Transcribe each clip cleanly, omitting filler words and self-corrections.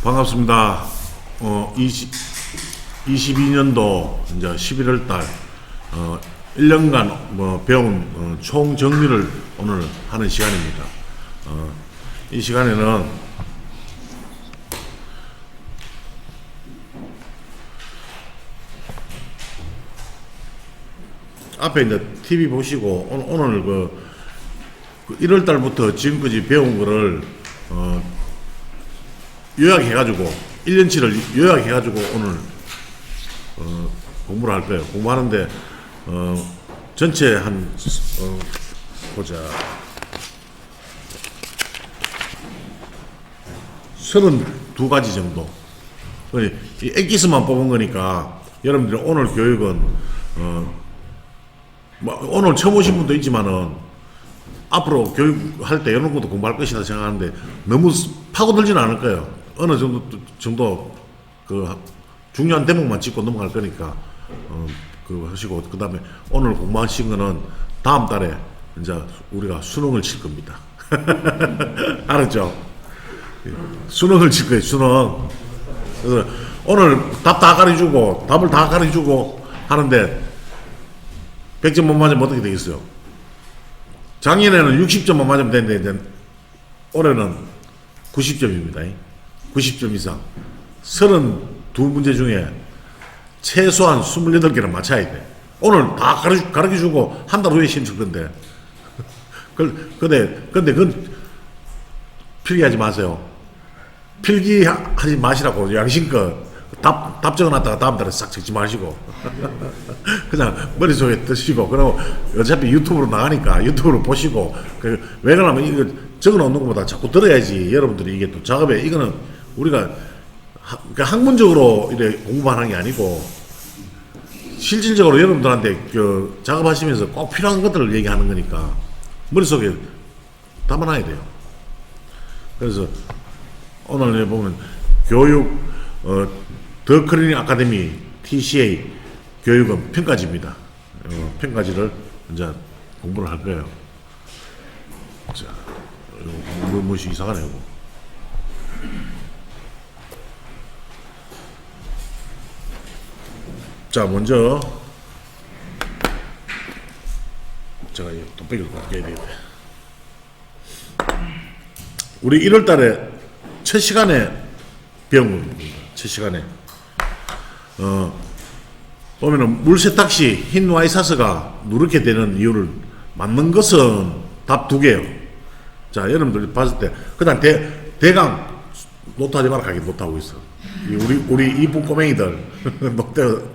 반갑습니다. 22년도 이제 11월 달 1년간 배운 총 정리를 오늘 하는 시간입니다. 이 시간에는 앞에 이제 TV 보시고 오늘 그 1월 달부터 지금까지 배운 거를 요약해가지고 1년치를 요약해가지고 오늘 공부를 할 거예요. 공부하는데 전체 한 보자 32가지 정도. 이 엑기스만 뽑은 거니까 여러분들이 오늘 교육은 오늘 처음 오신 분도 있지만은 앞으로 교육할 때 이런 것도 공부할 것이다 생각하는데 너무 파고들지는 않을 거예요. 어느 정도 그 중요한 대목만 짚고 넘어갈 거니까 그거 하시고, 그 다음에 오늘 공부하신 거는 다음 달에 이제 우리가 수능을 칠 겁니다. 알았죠? 수능을 칠 거예요, 수능. 그래서 오늘 답 다 가르쳐주고 답을 다 가르쳐주고 하는데 100점 못 맞으면 어떻게 되겠어요? 작년에는 60점만 맞으면 되는데 이제 올해는 90점입니다. 90점 이상 32문제 중에 최소한 28개는 맞춰야 돼. 오늘 다 가르쳐주고 한 달 후에 시험 칠 건데 근데 그건 필기하지 마세요. 필기하지 마시라고. 양심껏 답 적어놨다가 다음 달에 싹 적지 마시고 그냥 머릿속에 드시고, 그리고 어차피 유튜브로 나가니까 유튜브로 보시고, 왜 그러냐면 이거 적어놓는 것보다 자꾸 들어야지 여러분들이 이게 또 작업에, 이거는 우리가 학문적으로 이렇게 공부만 하는 게 아니고 실질적으로 여러분들한테 그 작업하시면서 꼭 필요한 것들을 얘기하는 거니까 머릿속에 담아놔야 돼요. 그래서 오늘 보면 교육 더 클리닝 아카데미 TCA 교육은 평가지입니다. 평가지를 이제 공부를 할 거예요. 자, 무엇이 이상하네, 이거. 자, 먼저 제가 이 돋배기를 바꿔야 되겠네. 우리 1월 달에 첫 시간에 배운 겁니다. 첫 시간에 보면은 물 세탁 시 흰 와이사스가 누렇게 되는 이유를 맞는 것은 답 2개예요. 자, 여러분들 봤을 때 그다음 대강 노트하지 마라 하긴 노트하고 있어. 우리 이쁜 꼬맹이들 노트.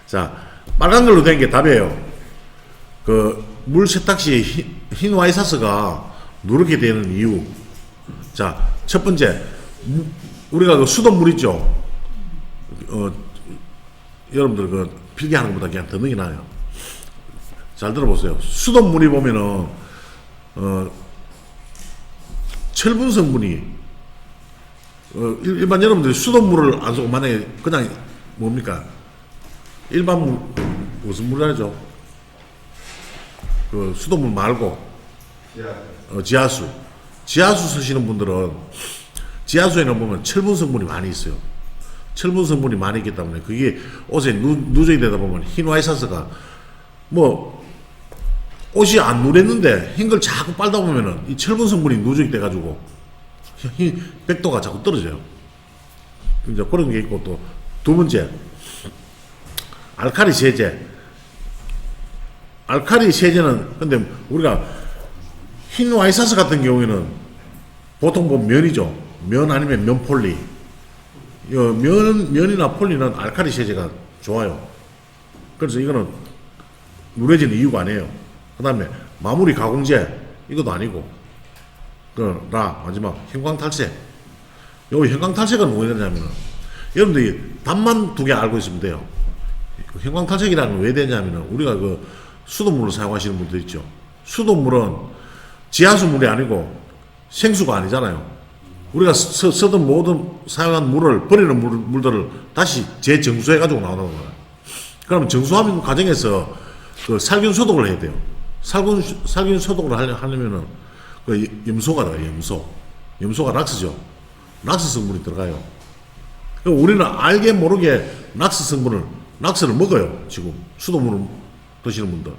자, 빨간 걸로 된 게 답이에요. 그 물 세탁 시 흰 와이사스가 누렇게 되는 이유. 자, 첫 번째, 우리가 그 수돗물 있죠. 여러분들 그 필기하는 것보다 그냥 더 능이 나요. 잘 들어보세요. 수돗물이 보면은 철분 성분이 일반 여러분들이 수돗물을 안 쓰고 만약에 그냥 뭡니까? 일반 물, 무슨 물 알죠? 그 수돗물 말고 지하수. 지하수 쓰시는 분들은 지하수에는 보면 철분 성분이 많이 있어요. 철분 성분이 많이 있기 때문에 그게 옷에 누적이 되다 보면 흰 와이사스가 옷이 안 누랬는데 흰 걸 자꾸 빨다 보면은 이 철분 성분이 누적이 돼가지고 백도가 자꾸 떨어져요. 이제 그런 게 있고, 또 두 번째, 알칼리 세제. 알칼리 세제는 근데 우리가 흰 와이사스 같은 경우에는 보통 보면 면이죠. 면 아니면 면폴리. 면이나 폴리는 알칼리 세제가 좋아요. 그래서 이거는 누래지는 이유가 아니에요. 그 다음에 마무리 가공제, 이것도 아니고, 마지막 형광탈색. 요 형광탈색은 왜 되냐면은, 여러분들이 답만 2개 알고 있으면 돼요. 형광탈색이라는 건 왜 되냐면은, 우리가 그 수돗물을 사용하시는 분들 있죠. 수돗물은 지하수물이 아니고 생수가 아니잖아요. 우리가 쓰던 모든 사용한 물을, 버리는 물들을 다시 재정수해가지고 나오는 거예요. 그러면 정수하는 과정에서 그 살균 소독을 해야 돼요. 살균 소독을 하려면은 그 염소가 들어가요. 염소가 락스죠. 락스 성분이 들어가요. 우리는 알게 모르게 락스를 먹어요. 지금 수돗물을 드시는 분들.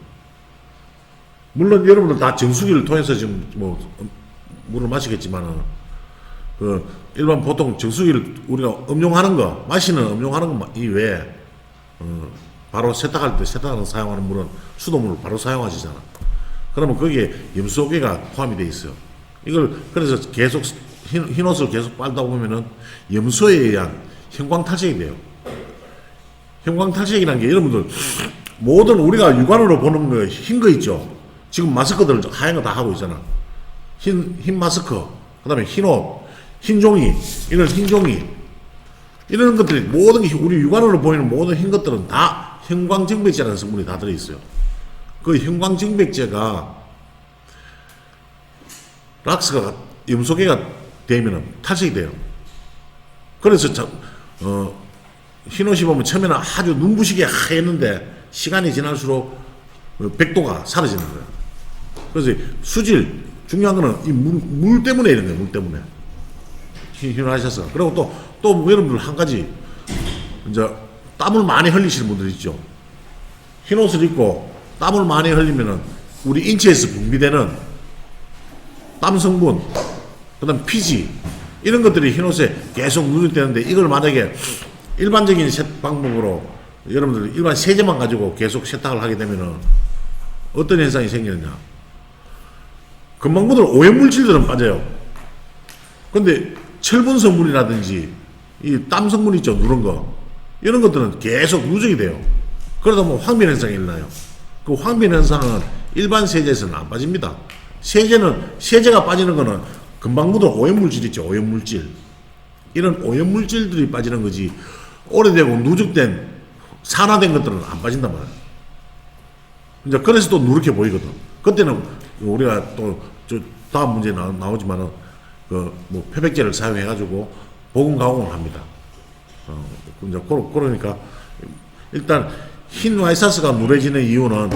물론 여러분들 다 정수기를 통해서 지금 뭐 물을 마시겠지만은 그 일반 보통 정수기를 우리가 음용하는 거, 마시는 음용하는 거 이외에 바로 세탁할 때 세탁하는 사용하는 물은 수돗물을 바로 사용하시잖아. 그러면 거기에 염소계가 포함이 돼 있어요. 이걸 그래서 계속 흰옷을 계속 빨다 보면은 염소에 의한 형광탈색이 돼요. 형광탈색이라는 게 여러분들 모든 우리가 육안으로 보는 거 흰 거 있죠. 지금 마스크들 하얀 거 다 하고 있잖아. 흰 마스크, 그 다음에 흰 옷, 흰 종이, 이런 흰 종이, 이런 것들이 모든 게 우리 육안으로 보이는 모든 흰 것들은 다 형광증백제라는 성분이 다 들어있어요. 그 형광증백제가 락스가 염소계가 되면 탈색이 돼요. 그래서 흰 옷이 보면 처음에는 아주 눈부시게 하였는데 시간이 지날수록 백도가 사라지는 거예요. 그래서 수질 중요한 거는 이 물 때문에 이런 거예요. 물 때문에 흰하셔서. 그리고 또 여러분들 한 가지 이제 땀을 많이 흘리시는 분들 있죠. 흰 옷을 입고 땀을 많이 흘리면은 우리 인체에서 분비되는 땀 성분, 그다음 피지 이런 것들이 흰 옷에 계속 누적되는데 이걸 만약에 일반적인 방법으로 여러분들 일반 세제만 가지고 계속 세탁을 하게 되면은 어떤 현상이 생기느냐? 금방 묻은 오염물질들은 빠져요. 근데 철분 성분이라든지 이 땀 성분 있죠, 누런 거 이런 것들은 계속 누적이 돼요. 그러다 보면 황변 현상이 일어나요. 그 황변 현상은 일반 세제에서는 안 빠집니다. 세제가 빠지는 거는 금방 묻은 오염물질 있죠, 오염물질. 이런 오염물질들이 빠지는 거지 오래되고 누적된 산화된 것들은 안 빠진단 말이에요. 이제 그래서 또 누렇게 보이거든. 그때는 우리가 또 다음 문제에 나오지만은 그 뭐 표백제를 사용해가지고 보건 가공을 합니다. 이제 그러니까 일단 흰 와이사스가 누래지는 이유는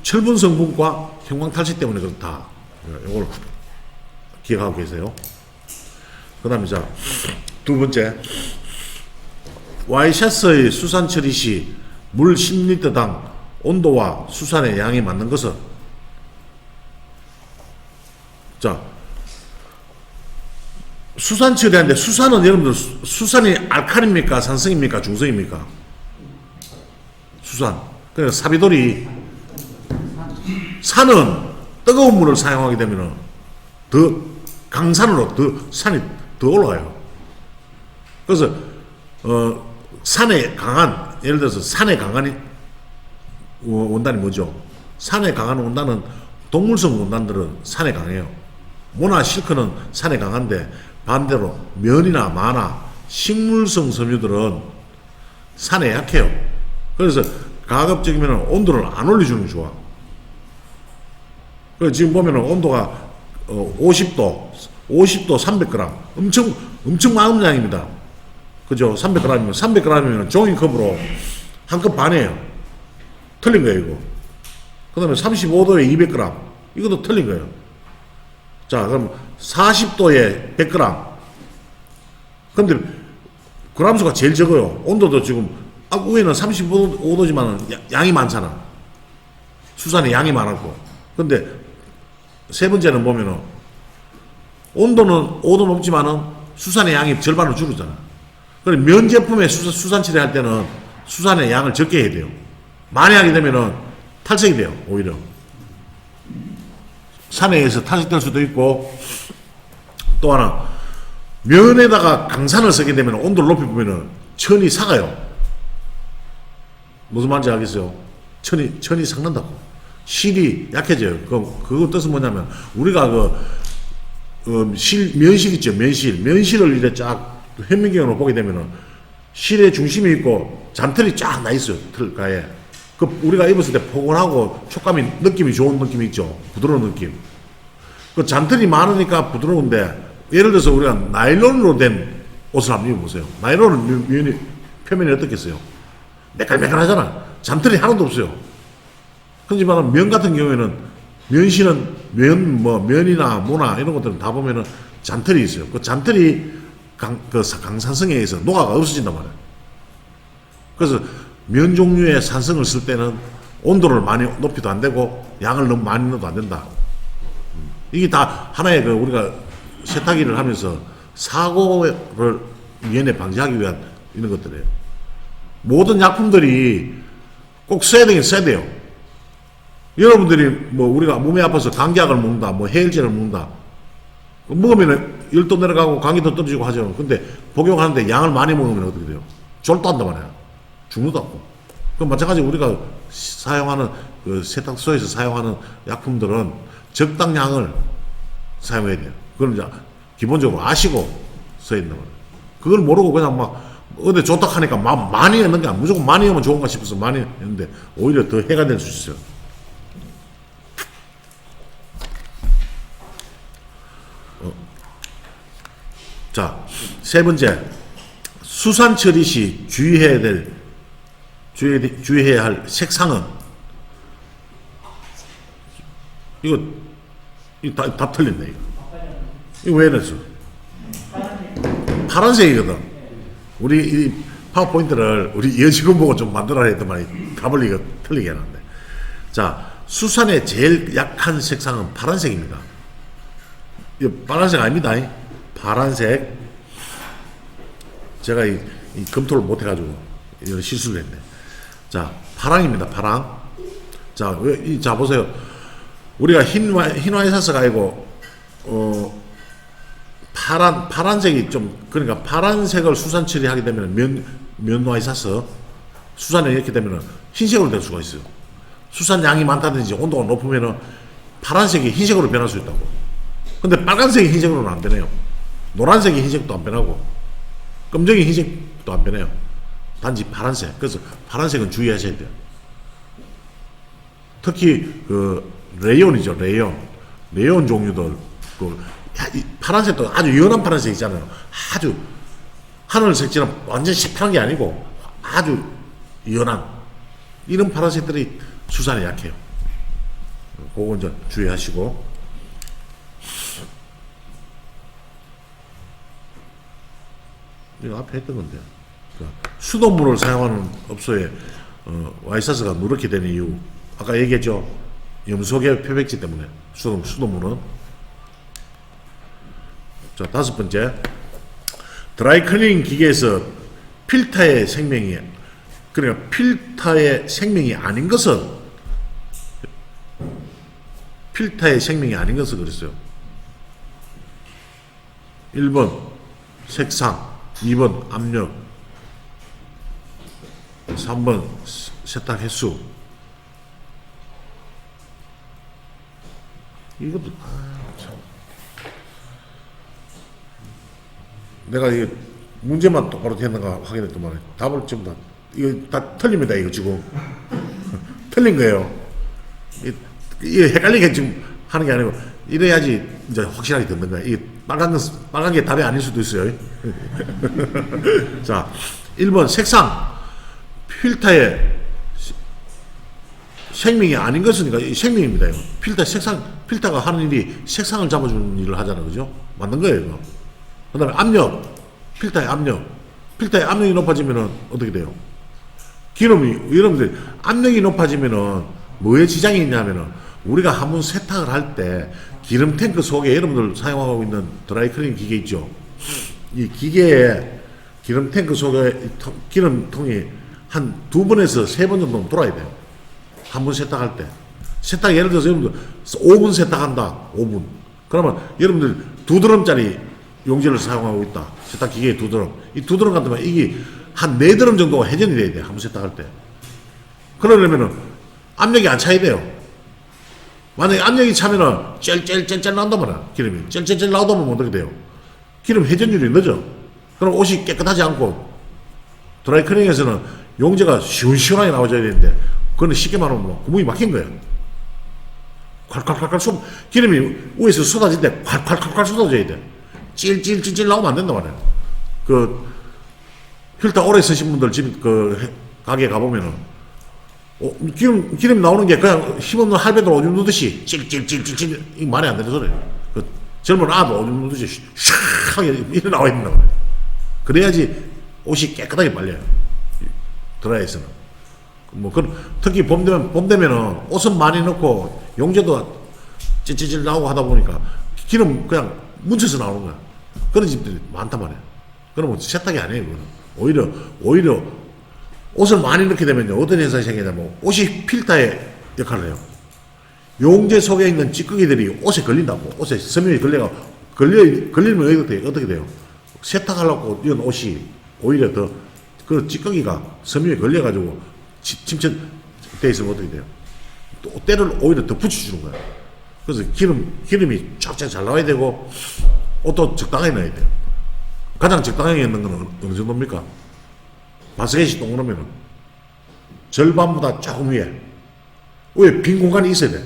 철분 성분과 형광탈색 때문에 그렇다. 이걸 기억하고 계세요. 그다음에 자 두 번째, 와이셔츠의 수산 처리 시 물 10리터당 온도와 수산의 양이 맞는 것은, 자 수산 처리하는데 수산은 여러분들 수산이 알칼리입니까 산성입니까 중성입니까? 수산. 그러니까 사비돌이 산은 뜨거운 물을 사용하게 되면 더 강산으로 더 산이 더 올라가요. 그래서 산에 강한, 예를 들어서 산에 강한 원단이 뭐죠? 산에 강한 원단은 동물성 원단들은 산에 강해요. 모나 실크는 산에 강한데 반대로 면이나 마나 식물성 섬유들은 산에 약해요. 그래서 가급적이면 온도를 안 올려주는 게 좋아. 그래서 지금 보면은 온도가 50도 300g 엄청 많은 양입니다. 그죠? 300g이면 300g이면 종이컵으로 한 컵 반이에요. 틀린 거예요, 이거. 그 다음에 35도에 200g. 이것도 틀린 거예요. 자, 그럼 40도에 100g. 근데 그람수가 제일 적어요. 온도도 지금 위에는 35도지만 양이 많잖아. 수산에 양이 많았고. 근데 세 번째는 보면은 온도는 5도 높지만은 수산의 양이 절반으로 줄었잖아. 그럼 면 제품에 수산 처리할 때는 수산의 양을 적게 해야 돼요. 많이 하게 되면은 탈색이 돼요, 오히려. 산에 의해서 탈색될 수도 있고, 또 하나, 면에다가 강산을 쓰게 되면 온도를 높여보면은 천이 삭아요. 무슨 말인지 알겠어요? 천이 삭는다고. 실이 약해져요. 그거 뜻은 뭐냐면, 우리가 면실 있죠, 면실을 이렇게 쫙 현미경으로 보게 되면은 실의 중심이 있고 잔털이 쫙 나 있어요, 틀가에. 우리가 입었을 때 포근하고 촉감이, 느낌이 좋은 느낌이 있죠. 부드러운 느낌. 그 잔털이 많으니까 부드러운데, 예를 들어서 우리가 나일론으로 된 옷을 한번 입어보세요. 나일론은 표면이 어떻겠어요? 매끌매끌하잖아. 잔털이 하나도 없어요. 그렇지만 면 같은 경우에는 면실은 면이나 무나 이런 것들은 다 보면은 잔털이 있어요. 그 잔털이 그 강산성에 의해서 노화가 없어진단 말이에요. 그래서 면 종류의 산성을 쓸 때는 온도를 많이 높이도 안 되고 양을 너무 많이 넣어도 안 된다. 이게 다 하나의 그 우리가 세탁기를 하면서 사고를 미연에 방지하기 위한 이런 것들이에요. 모든 약품들이 꼭 써야 되긴 써야 돼요. 여러분들이 뭐 우리가 몸이 아파서 감기약을 먹는다, 뭐 해열제를 먹는다. 먹으면 열도 내려가고 감기도 떨어지고 하죠. 근데 복용하는데 양을 많이 먹으면 어떻게 돼요? 졸도 한단 말이야. 죽는도 않고. 그럼 마찬가지로 우리가 사용하는 그 세탁소에서 사용하는 약품들은 적당량을 사용해야 돼요. 그걸 이제 기본적으로 아시고 써야 된단 말이에요. 그걸 모르고 그냥 막 어디 좋다 하니까 많이 넣는 게 아니라 무조건 많이 하면 좋은가 싶어서 많이 했는데 오히려 더 해가 될 수 있어요. 자, 세 번째, 수산 처리 시 주의해야 할 색상은 이거 답 틀렸네. 이거 왜 이랬어? 파란색이거든. 우리 이 파워포인트를 우리 여직원 보고 좀 만들어야 했던 말이 답을 이거 틀리게 해놨네. 자, 수산의 제일 약한 색상은 파란색입니다. 이거 빨간색 아닙니다. 파란색. 제가 이 검토를 못해가지고 이런 실수를 했네. 자, 파랑입니다. 파랑. 자, 자 보세요. 우리가 흰와이사스가 아니고 파란색이 좀 그러니까 파란색을 수산 처리하게 되면 면와이사스 수산에 이렇게 되면 흰색으로 될 수가 있어요. 수산 양이 많다든지 온도가 높으면은 파란색이 흰색으로 변할 수 있다고. 근데 빨간색이 흰색으로는 안 변해요. 노란색이 흰색도 안 변하고 검정이 흰색도 안 변해요. 단지 파란색. 그래서 파란색은 주의하셔야 돼요. 특히 그 레이온이죠. 레이온 종류들 그 파란색도 아주 연한 파란색 있잖아요. 아주 하늘색처럼 완전 시퍼런 게 아니고 아주 연한 이런 파란색들이 수산에 약해요. 그거 이제 주의하시고. 이거 앞에 했던 건데. 수돗물을 사용하는 업소에 와이사스가 누렇게 되는 이유 아까 얘기했죠. 염소계 표백질 때문에 수돗물은. 자, 다섯 번째, 드라이 클리닝 기계에서 필터의 생명이 그러니까 필터의 생명이 아닌 것은 그랬어요. 1번 색상, 2번 압력, 3번 세탁 횟수. 이것도 참. 내가 이게 문제만 똑바로 됐는가 확인했던 말이에요. 답을 전부 다 이거 다 틀립니다. 이거 지금 틀린 거예요. 이게 헷갈리게 지금 하는 게 아니고 이래야지 이제 확실하게 듣는 거야. 이게 빨간 게 답이 아닐 수도 있어요. 자, 1번 색상. 필터의 생명이 아닌 것은 그러니까 생명입니다. 이거. 필터가 하는 일이 색상을 잡아주는 일을 하잖아요. 그죠? 맞는 거예요. 이거. 그 다음에 압력. 필터의 압력이 높아지면은 어떻게 돼요? 여러분들 압력이 높아지면은 뭐에 지장이 있냐면은 우리가 한번 세탁을 할 때 기름 탱크 속에 여러분들 사용하고 있는 드라이 클리닝 기계 있죠? 이 기계에 기름 탱크 속에 기름통이 한 2번에서 3번 정도 돌아야 돼요. 한 번 세탁할 때. 예를 들어서 여러분들 5분 세탁한다. 5분. 그러면 여러분들 2드럼짜리 용지를 사용하고 있다. 세탁 기계에 2드럼. 이 2드럼 같으면 이게 한 4드럼 정도가 회전이 돼야 돼. 한 번 세탁할 때. 그러려면은 압력이 안 차야 돼요. 만약에 압력이 차면은 celcelcelcel 나온단 말이야. 기름이. celcelcel 나오다 보면 어떻게 돼요? 기름 회전율이 늦어. 그럼 옷이 깨끗하지 않고 드라이 클리닝에서는 용제가 시원시원하게 나와줘야 되는데 그거는 쉽게 말하면 구멍이 막힌 거예요. 콸콸콸콸 기름이 위에서 쏟아질 때 콸콸콸콸 쏟아져야 돼. 찔찔찔찔 나오면 안 된단 말이에요. 그 필터 오래 쓰신 분들 집 그 가게 가보면은 기름 나오는 게 그냥 힘없는 할배들 오줌 누듯이 찔찔찔찔찔 이 말이 안 되는 소리예요. 그 젊은 아도 오줌 누듯이 샥 하게 이래 나와 있는 거예요. 그래야지 옷이 깨끗하게 빨려요. 드라이에서는. 뭐, 특히 봄 되면은 옷은 많이 넣고 용제도 찔찔찔 나오고 하다 보니까 기름 그냥 뭉쳐서 나오는 거야. 그런 집들이 많단 말이에요. 그러면 세탁이 아니에요, 그거는. 오히려 옷을 많이 넣게 되면요, 어떤 현상이 생기냐면 옷이 필터의 역할을 해요. 용제 속에 있는 찌꺼기들이 옷에 걸린다고. 옷에 섬유에 걸리면 어떻게 돼요? 세탁하려고 이런 옷이 오히려 더 그 찌꺼기가 섬유에 걸려가지고 침체돼 있으면 어떻게 돼요? 또 때를 오히려 더 붙여주는 거예요. 그래서 기름이 쫙쫙 잘 나와야 되고 옷도 적당하게 넣어야 돼요. 가장 적당하게 넣는 건 어느 정도입니까? 바스켓이 동그라면 절반보다 조금 위에 빈 공간이 있어야 돼.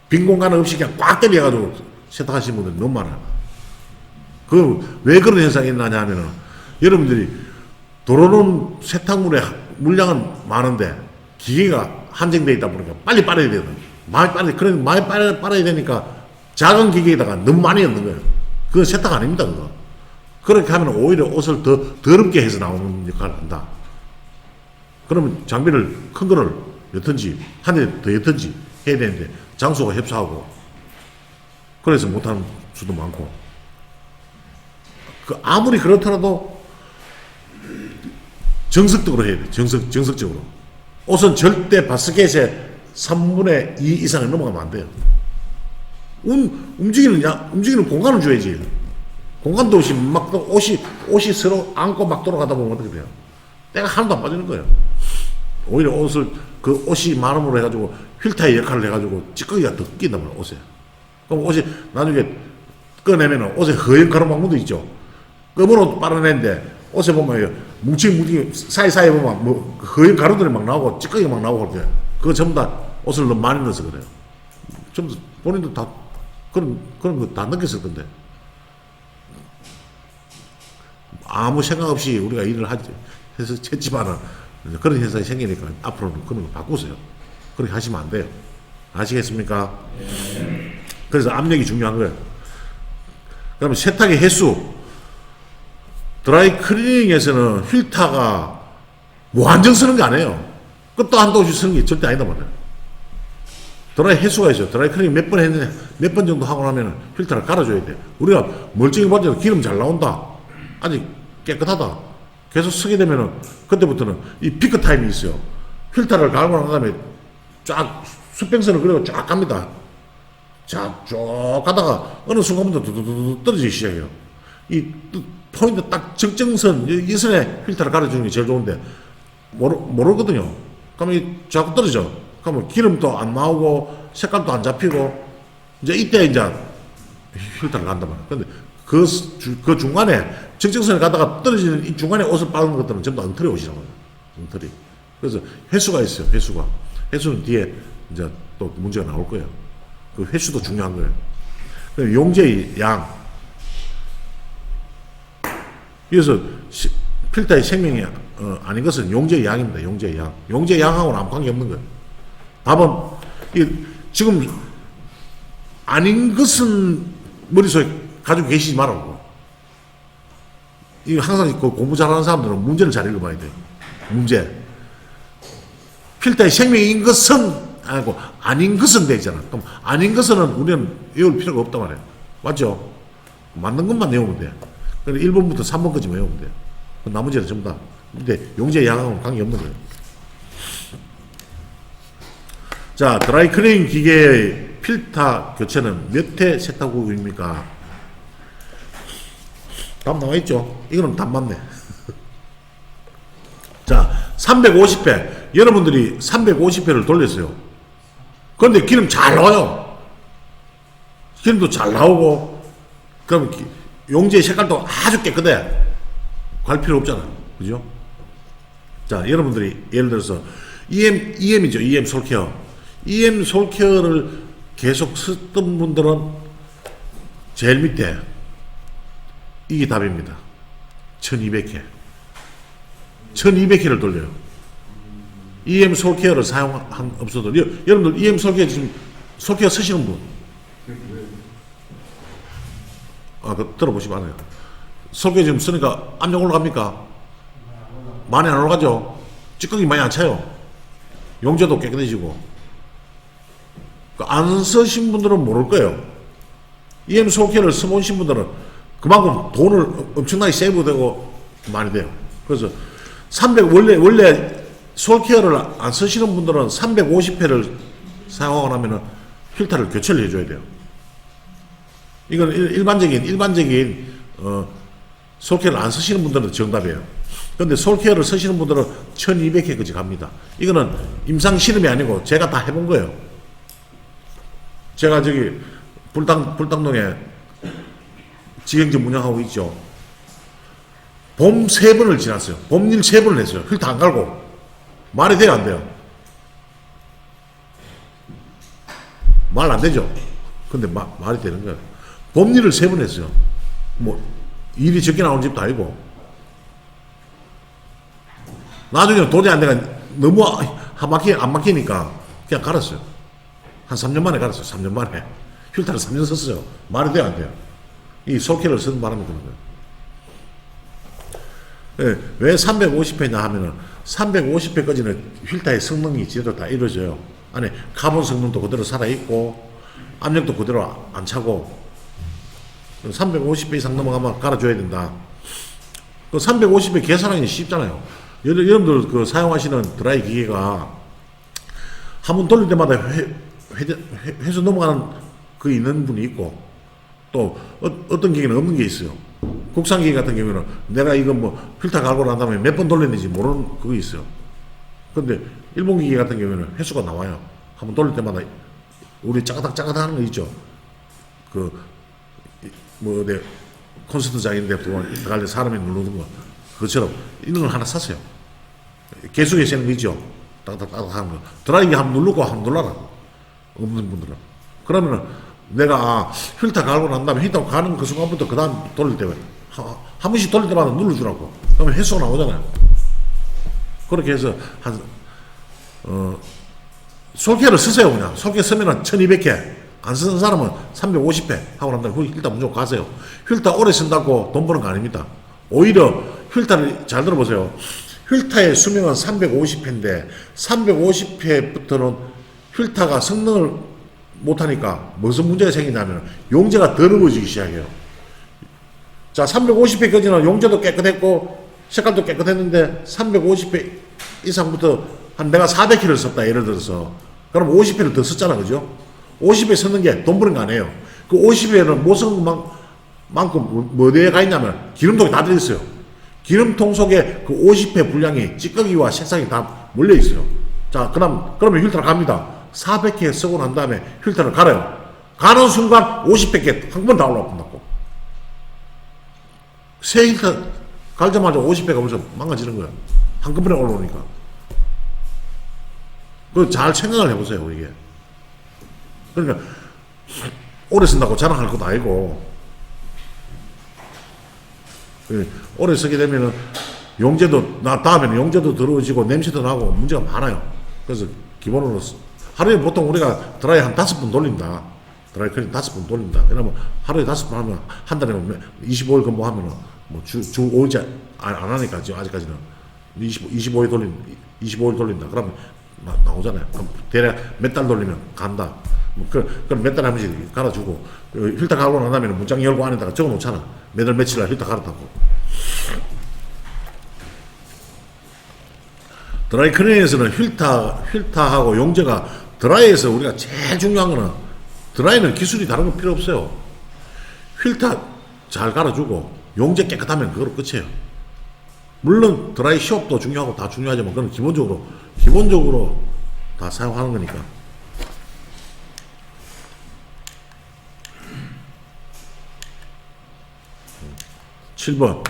빈 공간 없이 그냥 꽉 때려가지고 세탁하시는 분들이 너무 많아요. 왜 그런 현상이 있느냐 하면은 여러분들이 도로는 세탁물의 물량은 많은데 기계가 한정되어 있다 보니까 빨리 빨아야 되거든. 많이 빨아야 되니까 작은 기계에다가 너무 많이 넣는 거예요. 그건 세탁 아닙니다, 그거. 그렇게 하면 오히려 옷을 더 더럽게 해서 나오는 역할을 한다. 그러면 장비를 큰 거를 옅은지 한 대 더 옅은지 해야 되는데 장소가 협소하고 그래서 못하는 수도 많고 아무리 그렇더라도 정석적으로 해야 돼. 정석적으로. 옷은 절대 바스켓의 3분의 2 이상을 넘어가면 안 돼요. 움직이는 공간을 줘야지. 공간도 없이 옷이 서로 안고 막 돌아가다 보면 어떻게 돼요? 때가 하나도 안 빠지는 거예요. 오히려 그 옷이 마름으로 해가지고 필터의 역할을 해가지고 찌꺼기가 더 끼단 말이에요, 옷에. 그럼 옷이 나중에 꺼내면 옷에 허연 가루망물도 있죠. 검은 옷 빨아내는데 옷에 보면 뭉치뭉치 사이사이에 보면 뭐 허연 가루들이 막 나오고 찌꺼기가 막 나오고 그럴 때 그거 전부 다 옷을 너무 많이 넣어서 그래요. 전부 본인도 다 그런 거 다 느꼈을 건데 아무 생각 없이 우리가 일을 해서 했지만은 그런 현상이 생기니까 앞으로는 그런 거 바꾸세요. 그렇게 하시면 안 돼요. 아시겠습니까? 그래서 압력이 중요한 거예요. 그러면 세탁의 횟수 드라이 클리닝에서는 필터가 무한정 쓰는 게 아니에요. 끝도 한도 없이 쓰는 게 절대 아니다 말이에요. 드라이 횟수가 있어요. 드라이 클리닝 몇 번 했느냐, 몇 번 정도 하고 나면 필터를 갈아줘야 돼요. 우리가 멀쩡히 봤을 때 기름 잘 나온다. 아직 깨끗하다. 계속 쓰게 되면은 그때부터는 이 피크 타임이 있어요. 필터를 갈고 난 다음에 쫙 수평선을 그리고 쫙 갑니다. 쫙 가다가 어느 순간부터 두두두 떨어지기 시작해요. 이 포인트 딱 적정선 이 선에 필터를 갈아주는 게 제일 좋은데 모르거든요. 그러면 자꾸 떨어져. 그러면 기름도 안 나오고 색깔도 안 잡히고 이제 이때 이제 필터를 간단 말이에요. 근데 그 중간에 적정선에 가다가 떨어지는 이 중간에 옷을 빠는 것들은 전부 다 엉터리 옷이라고 해요. 엉터리. 그래서 횟수가 있어요. 횟수는 뒤에 이제 또 문제가 나올 거예요. 그 횟수도 중요한 거예요. 용제의 양. 그래서 필터의 생명이 아닌 것은 용제의 양입니다. 용제의 양. 용제의 양하고는 아무 관계 없는 거예요. 답은 지금 아닌 것은 머릿속에 가지고 계시지 말라고. 이 항상 그 공부 잘하는 사람들은 문제를 잘 읽어봐야 돼요. 문제. 필터의 생명인 것은 아니고 아닌 것은 되잖아. 그럼 아닌 것은 우리는 외울 필요가 없단 말이에요. 맞죠? 맞는 것만 외우면 돼. 그래서 1번부터 3번까지 외우면 돼. 나머지는 전부 다. 근데 용제의 양하고는 관계없는 거예요. 자, 드라이 클리닝 기계의 필터 교체는 몇 회 세탁 후입니까? 답 나와있죠? 이거는 답 맞네. 자, 350회. 여러분들이 350회를 돌렸어요. 그런데 기름 잘 나와요. 기름도 잘 나오고, 그럼 용제의 색깔도 아주 깨끗해. 갈 필요 없잖아. 그죠? 자, 여러분들이 예를 들어서 EM이죠. EM 솔케어. EM 솔케어를 계속 썼던 분들은 제일 밑에 이게 답입니다. 1200회. 1200회를 돌려요. EM 솔케어를 사용한 업소들. 여러분들 EM 솔케어 지금 솔케어 쓰시는 분? 들어보시면 알아요. 솔케어 지금 쓰니까 압력 올라갑니까? 많이 안 올라가죠? 찌꺼기 많이 안 차요. 용제도 깨끗해지고. 안 쓰신 분들은 모를 거예요. EM 솔케어를 써보신 분들은 그만큼 돈을 엄청나게 세이브되고 많이 돼요. 그래서 원래 솔케어를 안 쓰시는 분들은 350회를 사용하고 나면은 필터를 교체를 해줘야 돼요. 이건 일반적인 솔케어를 안 쓰시는 분들은 정답이에요. 근데 솔케어를 쓰시는 분들은 1200회까지 갑니다. 이거는 임상 실험이 아니고 제가 다 해본 거예요. 제가 저기 불당동에 직영점 운영하고 있죠. 봄 3번을 지났어요. 봄일 3번을 했어요. 필터 안 갈고. 말이 돼요, 안 돼요? 말 안 되죠? 근데 말이 되는 거예요. 봄일을 3번 했어요. 뭐, 일이 적게 나오는 집도 아니고. 나중에 도저히 안 되니까 너무 안 막히니까 그냥 갈았어요. 한 3년 만에 갈았어요. 3년 만에. 필터를 3년 썼어요. 말이 돼요, 안 돼요? 이 솔케어를 쓰는 바람에 그런 거예요. 네, 왜 350회냐 하면은 350회까지는 필터의 성능이 제대로 다 이루어져요. 안에 카본 성능도 그대로 살아있고 압력도 그대로 안 차고 350회 이상 넘어가면 갈아줘야 된다. 그 350회 계산하기 쉽잖아요. 여러분들 그 사용하시는 드라이 기계가 한 번 돌릴 때마다 회수 넘어가는 그 있는 분이 있고 또 어떤 기계는 없는 게 있어요. 국산 기계 같은 경우는 내가 이거 뭐 필터 갈고 난 다음에 몇 번 돌렸는지 모르는 그거 있어요. 근데 일본 기계 같은 경우는 횟수가 나와요. 한 번 돌릴 때마다 우리 짜가닥 하는 거 있죠. 어디 콘서트장 이런 데 보면 갈래 사람이 누르는 거 그것처럼 이런 걸 하나 샀어요. 계속에 세는 거 있죠. 따닥따닥 하는 거. 드라이기 한번 누르고 한번 눌러라. 없는 분들은. 그러면은 내가 필터 갈고 난 다음에 필터 가는 그 순간부터 그 다음 돌릴 때 한 번씩 돌릴 때마다 눌러주라고. 그러면 횟수가 나오잖아요. 그렇게 해서 솔케어를 쓰세요. 그냥 솔케어 쓰면은 1200회 안 쓰는 사람은 350회 하고 난 다음에 필터 무조건 가세요. 필터 오래 쓴다고 돈 버는 거 아닙니다. 오히려 필터를 잘 들어보세요. 필터의 수명은 350회인데 350회부터는 필터가 성능을 못하니까 무슨 문제가 생기냐면 용제가 더러워지기 시작해요. 자, 350회까지는 용제도 깨끗했고 색깔도 깨끗했는데 350회 이상부터 한 내가 400회를 썼다 예를 들어서 그럼 50회를 더 썼잖아, 그죠? 50회 쓰는 게 돈 버는 거 아니에요. 그 50회는 못 쓰는 만큼 어디에 가 있냐면 기름통에 다 들어있어요. 기름통 속에 그 50회 분량이 찌꺼기와 색상이 다 몰려 있어요. 자, 그러면 필터를 갑니다. 400회 쓰고 난 다음에 필터를 갈아요. 가는 순간 50회 한 번 다 올라온다고. 새 필터 갈자마자 50회가 벌써 망가지는 거예요. 한꺼번에 올라오니까. 그 잘 생각을 해보세요, 이게. 그러니까 오래 쓴다고 자랑할 것도 아니고 오래 쓰게 되면은 용제도 다음에는 용제도 더러워지고 냄새도 나고 문제가 많아요. 그래서 기본으로 하루에 보통 우리가 드라이 한 5번 돌린다. 드라이 클린 5번 돌린다. 왜냐면 하루에 5번 하면 한 달에 25일 근무하면은 뭐 주 5일째 안 하니까 지금 아직까지는 25일 돌린다. 그러면 나오잖아요. 그럼 대략 몇 달 돌리면 간다. 그럼 몇 달에 한 번씩 갈아주고 필터 갈고 난 다음에 문장 열고 안에다가 적어 놓잖아. 몇 월 며칠 날 필터 갈았다고. 드라이 클리닝에서는 필터하고 용제가 드라이에서 우리가 제일 중요한 거는 드라이는 기술이 다른 거 필요 없어요. 필터 잘 갈아주고 용제 깨끗하면 그거로 끝이에요. 물론 드라이 시업도 중요하고 다 중요하지만 그건 기본적으로 다 사용하는 거니까. 7번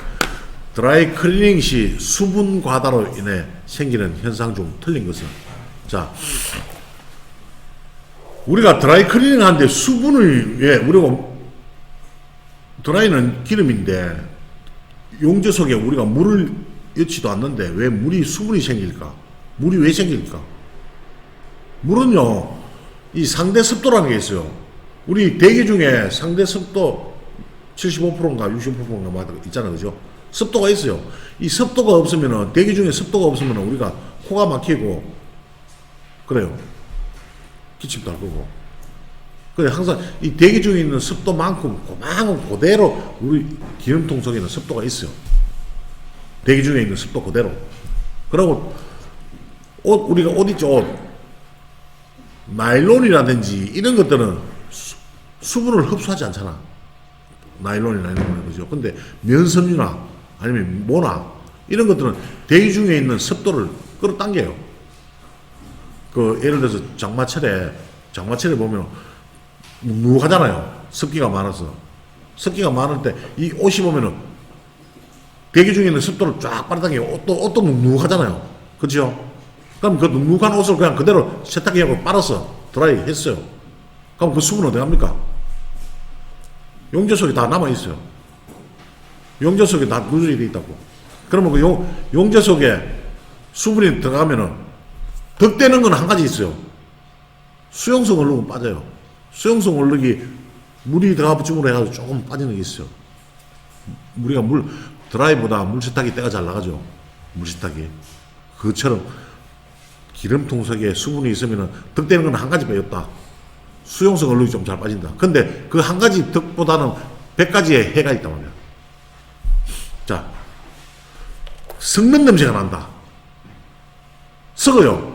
드라이 클리닝 시 수분 과다로 인해 생기는 현상 중 틀린 것은? 자, 우리가 드라이 클리닝 하는데 수분을 왜 우리가 드라이는 기름인데 용제 속에 우리가 물을 넣지도 않는데 왜 수분이 생길까? 물이 왜 생깁니까? 물은요, 이 상대 습도라는 게 있어요. 우리 대기 중에 상대 습도 75%인가 65%인가 뭐 있잖아요. 그죠? 습도가 있어요. 이 습도가 없으면은, 대기 중에 습도가 없으면은 우리가 코가 막히고, 그래요. 기침도 할 거고. 그래, 항상 이 대기 중에 있는 습도만큼 그만큼 그대로 우리 기름통 속에는 습도가 있어요. 대기 중에 있는 습도 그대로. 그리고 우리가 옷 있죠, 옷. 나일론이라든지 이런 것들은 수분을 흡수하지 않잖아. 나일론이나 이런 거는, 그죠? 근데 면섬유나 아니면 모나 이런 것들은 대기 중에 있는 습도를 끌어당겨요. 그 예를 들어서 장마철에 보면 눅눅하잖아요. 습기가 많아서. 습기가 많을 때 이 옷이 보면은 대기 중에 있는 습도를 쫙 빨아당겨요. 옷도 눅눅하잖아요. 그렇죠? 그럼 그 눅눅한 옷을 그냥 그대로 세탁기하고 빨아서 드라이 했어요. 그럼 그 수분은 어디 갑니까? 용조 속에 다 남아있어요. 용조 속에 다 누적이 돼 있다고. 그러면 그 용조 속에 수분이 들어가면은 덕되는 건 한 가지 있어요. 수용성 얼룩은 빠져요. 수용성 얼룩이 물이 들어가 붙임으로 해가지고 조금 빠지는 게 있어요. 우리가 드라이보다 물 세탁기 때가 잘 나가죠. 물 세탁기. 그처럼 기름통 속에 수분이 있으면 덕되는 건 한 가지 빼였다. 수용성 얼룩이 좀 잘 빠진다. 근데 그 한 가지 덕보다는 100가지의 해가 있단 말이야. 자, 썩는 냄새가 난다. 썩어요.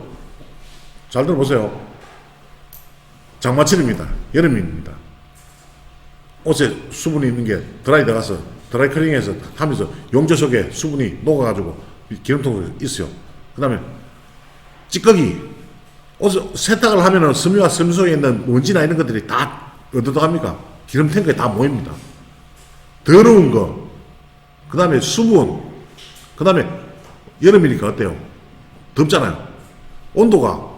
잘 들어보세요. 장마철입니다. 여름입니다. 옷에 수분이 있는 게 드라이 들어가서 드라이 클리닝해서 하면서 용조 속에 수분이 녹아가지고 기름통 속에 있어요. 그 다음에 찌꺼기. 옷 세탁을 하면은 섬유와 섬유 속에 있는 먼지나 이런 것들이 다 어디로 갑니까? 기름 탱크에 다 모입니다. 더러운 거. 그 다음에 수분. 그 다음에 여름이니까 어때요? 덥잖아요. 온도가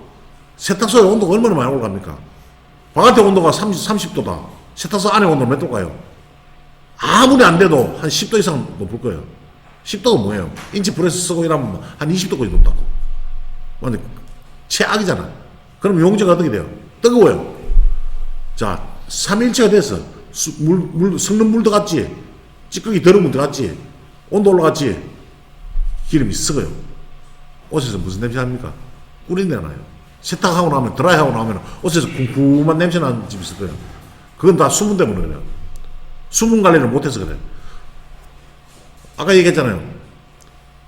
세탁소의 온도가 얼마나 많이 올라갑니까? 바깥의 온도가 30도다. 세탁소 안에 온도는 몇 도일까요? 아무리 안 돼도 한 10도 이상 높을 거예요. 10도가 뭐예요? 인치 프레스 쓰고 이러면 한 20도까지 높다고. 완전 최악이잖아. 그럼 용조가 어떻게 돼요? 뜨거워요. 자, 3일째가 됐어. 썩는 물 들어갔지? 찌꺼기 더러운 물 들어갔지? 온도 올라갔지? 기름이 썩어요. 옷에서 무슨 냄새 납니까? 꿀인내 나요. 세탁하고 나면, 드라이하고 나면 옷에서 쿰쿰한 냄새 나는 집이 있을 거예요. 그건 다 수분 때문에 그래요. 수분 관리를 못해서 그래요. 아까 얘기했잖아요.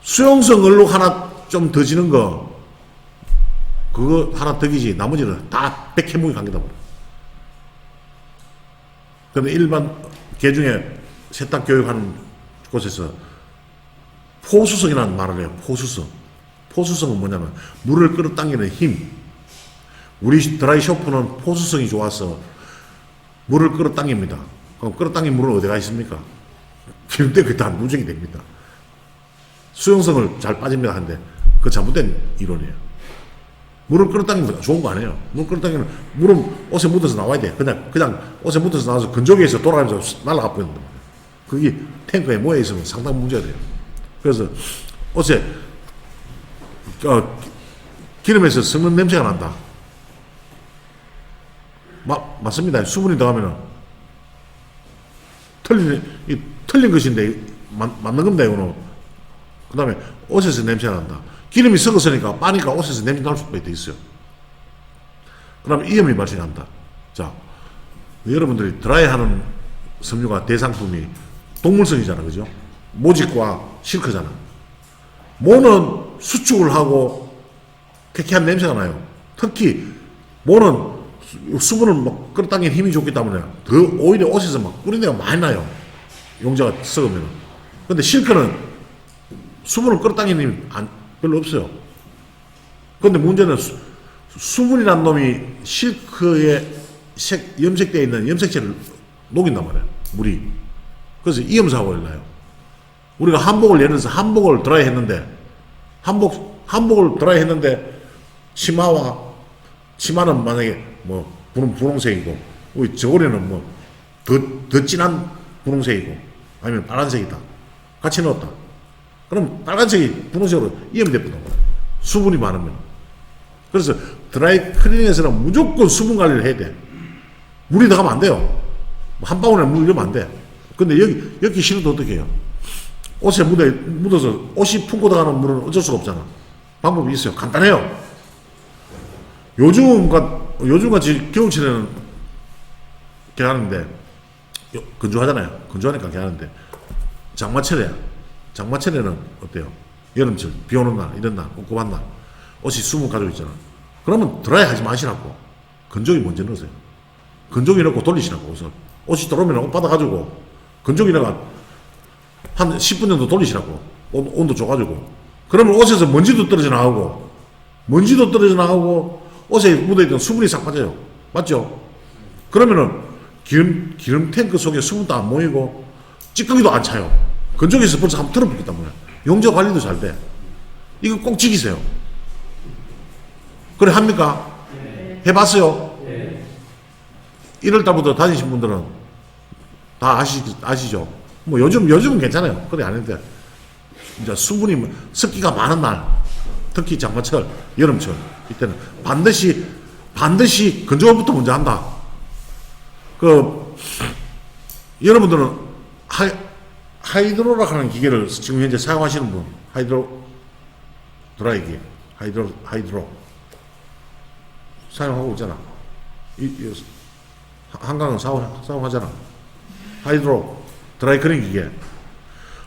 수용성 얼룩 하나 좀 더 지는 거, 그거 하나 덕이지, 나머지는 다 백해무기 관계다 보라. 그런데 일반 개중에 세탁 교육하는 곳에서 포수성이라는 말을 해요. 포수성. 포수성은 뭐냐면 물을 끌어당기는 힘. 우리 드라이 셔프는 포수성이 좋아서 물을 끌어당깁니다. 그럼 끌어당긴 물은 어디가 있습니까? 기름때 그게 다 누적이 됩니다. 수용성을 잘 빠집니다 하는데 그거 잘못된 이론이에요. 물을 끌어당기면 좋은 거 아니에요. 물 끌어당기면 물은 옷에 묻어서 나와야 돼. 그냥 옷에 묻어서 나와서 건조기에서 돌아가면서 날아가 버린다. 그게 탱크에 모여 있으면 상당히 문제가 돼요. 그래서 옷에 기름에서 썩는 냄새가 난다. 맞습니다. 수분이 들어가면은 틀린 것인데 맞는 겁니다. 이거는. 그 다음에 옷에서 냄새가 난다. 기름이 썩었으니까 빠니까 옷에서 냄새 날 수밖에 있어요. 그 다음에 이염이 발생한다. 자, 여러분들이 드라이하는 섬유가 대상품이 동물성이잖아. 그죠? 모직과 실크잖아. 모는 수축을 하고 쾌쾌한 냄새가 나요. 특히 모는 수분을 막 끌어당기는 힘이 좋기 때문에 더 오히려 옷에서 막 뿌린내가 많이 나요. 용자가 썩으면. 근데 실크는 수분을 끌어당기는 힘이 별로 없어요. 근데 문제는 수분이란 놈이 실크에 염색되어 있는 염색체를 녹인단 말이에요. 물이. 그래서 이염사고가 일어나요. 우리가 한복을 예를 들어서 한복을 드라이 했는데 한복을 드라이 했는데 치마는 만약에 뭐 분홍색이고 우리 저고리는 뭐 더 진한 분홍색이고 아니면 빨간색이다. 같이 넣었다. 그럼 빨간색이 분홍색으로 이염이 되거든. 수분이 많으면. 그래서 드라이 클리닝에서는 무조건 수분 관리를 해야 돼. 물이 들어가면 안 돼요. 한 방울에 물 넣으면 안 돼. 근데 여기 싫어도 어떻게 해요? 옷에 묻어서 옷이 품고 들어가는 물은 어쩔 수가 없잖아. 방법이 있어요. 간단해요. 요즘같이 겨울철에는 이렇게 하는데, 건조하잖아요. 건조하니까 이렇게 하는데, 장마철에는 어때요? 여름철, 비 오는 날, 이런 날, 꿉꿉한 날, 옷이 수분 가지고 있잖아. 그러면 드라이 하지 마시라고. 건조기 먼저 넣으세요. 건조기 넣고 돌리시라고, 옷을. 옷이 들어오면 옷 받아가지고, 건조기 넣어가 한 10분 정도 돌리시라고. 온도 줘가지고. 그러면 옷에서 먼지도 떨어져 나가고, 옷에 묻어있던 수분이 싹 빠져요. 맞죠? 그러면은 기름 탱크 속에 수분도 안 모이고, 찌꺼기도 안 차요. 건조기에서 벌써 한번 틀어붙기 때문에. 용접 관리도 잘 돼. 이거 꼭 지키세요. 그래, 합니까? 네. 해봤어요? 네. 1월달부터 다니신 분들은 다 아시죠? 뭐 요즘은 괜찮아요. 그래, 안 했는데. 이제 수분이, 습기가 많은 날, 특히 장마철, 여름철, 이때는 반드시 건조기부터 먼저 한다. 여러분들은 하이드로라 하는 기계를 지금 현재 사용하시는 분, 드라이기, 하이드로 사용하고 있잖아. 한강은 사용하잖아. 하이드로, 드라이 클리닝 기계.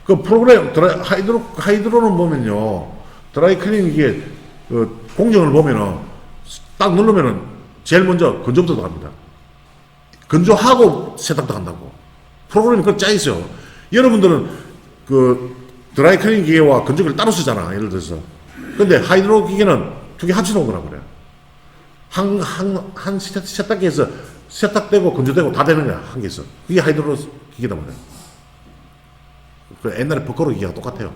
그 프로그램, 하이드로는 보면요, 드라이 클리닝 기계, 공정을 보면은, 딱 누르면은, 제일 먼저 건조부터 들어갑니다. 건조하고 세탁도 한다고. 프로그램이 그렇게 짜있어요. 여러분들은 드라이 클리닝 기계와 건조기를 따로 쓰잖아, 예를 들어서. 근데 하이드로 기계는 두 개 합쳐놓은 거라 그래. 한 세탁기에서 세탁되고 건조되고 다 되는 거야, 한 개에서. 그게 하이드로 기계다 말이야. 옛날에 버커로 기계가 똑같아요.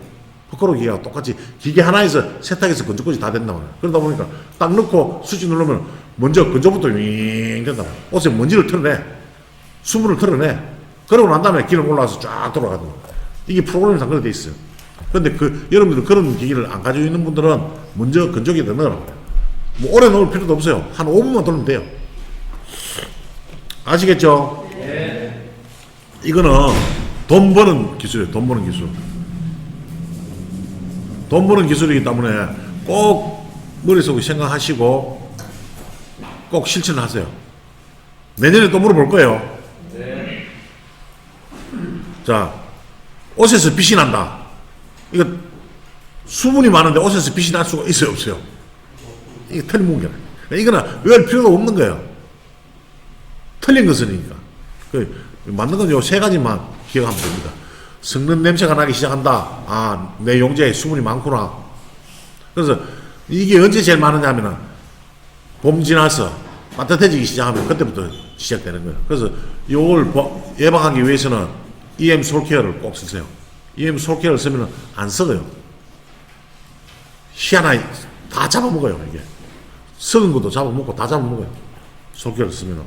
버커로 기계가 똑같이 기계 하나에서 세탁해서 건조까지 다 된다 말이야. 그러다 보니까 딱 넣고 스위치 누르면 먼저 건조부터 윙 된다 말이야. 옷에 먼지를 털어내. 수분을 털어내. 그러고 난 다음에 기름 올라와서 쫙 돌아가는 거야. 이게 프로그램상 그렇게 돼 있어요. 근데 여러분들 그런 기기를 안 가지고 있는 분들은 먼저 건조기에 넣으라고 그래요. 뭐 오래 넣을 필요도 없어요. 한 5분만 돌리면 돼요. 아시겠죠? 네. 이거는 돈 버는 기술이에요. 돈 버는 기술. 돈 버는 기술이기 때문에 꼭 머릿속에 생각하시고 꼭 실천하세요. 내년에 또 물어볼 거예요. 네. 자, 옷에서 빛이 난다. 이거 수분이 많은데 옷에서 빛이 날 수가 있어요, 없어요? 이게 틀린 문제라. 이거는 외울 필요가 없는 거예요. 틀린 것이니까. 맞는 건 요 세 가지만 기억하면 됩니다. 썩는 냄새가 나기 시작한다. 아, 내 용제에 수분이 많구나. 그래서 이게 언제 제일 많으냐 하면은 봄 지나서 따뜻해지기 시작하면 그때부터 시작되는 거예요. 그래서 요걸 예방하기 위해서는 EM 솔케어를 꼭 쓰세요. EM 솔케어를 쓰면 안 썩어요. 희한하게 다 잡아먹어요, 이게. 썩은 것도 잡아먹고 다 잡아먹어요. 솔케어를 쓰면은.